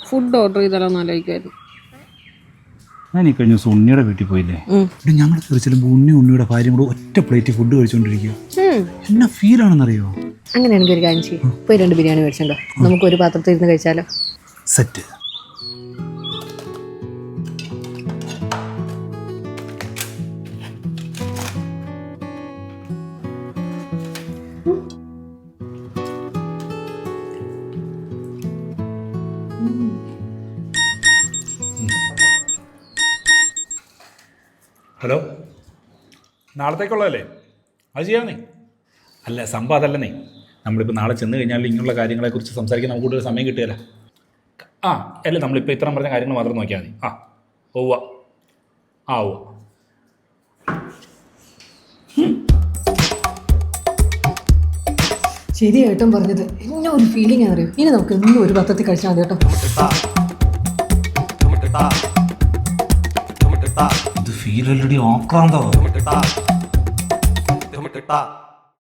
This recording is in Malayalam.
ഫുഡ് ഓർഡർ ചെയ്താലോ ആലോചിക്കായിരുന്നു. ഞാൻ ഈ കഴിഞ്ഞ ദിവസം ഉണ്ണിയുടെ വീട്ടിൽ പോയില്ലേ, ഞങ്ങൾ ചെറുപ്പം ഉണ്ണിയുടെ ഭാര്യ കൂടെ ഒറ്റ പ്ലേറ്റ് ഫുഡ് കഴിച്ചോണ്ടിരിക്കുക. എന്നാ ഫീൽ ആണെന്നറിയോ? അങ്ങനെയാണെങ്കിൽ ഒരു കാര്യം ചെയ്യും, പോയി 2 ബിരിയാണി മേടിച്ചോ, നമുക്ക് ഒരു പാത്രത്തിൽ ഇരുന്ന് കഴിച്ചാലോ. സെറ്റ്. ഹലോ, നാളത്തേക്കുള്ളതല്ലേ? അത് ചെയ്യാമെന്നേ. അല്ല, സംഭവം അതല്ലെന്നേ. നമ്മളിപ്പോൾ നാളെ ചെന്ന് കഴിഞ്ഞാൽ ഇങ്ങനെയുള്ള കാര്യങ്ങളെക്കുറിച്ച് സംസാരിക്കാൻ നമുക്ക് കൂടുതൽ സമയം കിട്ടുകയില്ല. അല്ല, നമ്മളിപ്പോൾ ഇത്രയും പറഞ്ഞ കാര്യങ്ങൾ മാത്രം നോക്കിയാൽ മതി. ഓവ്വ. ഓവ്വ. ശരിയായിട്ടും പറഞ്ഞത് എന്നെ ഒരു ഫീലിംഗ് അറിയും. ഇനി നമുക്ക് ഇന്നും ഒരു പത്രത്തിൽ കഴിച്ചാൽ മതി കേട്ടോ. ഇത് ഫീൽ ഓൾറെഡി ആക്രാന്തോ.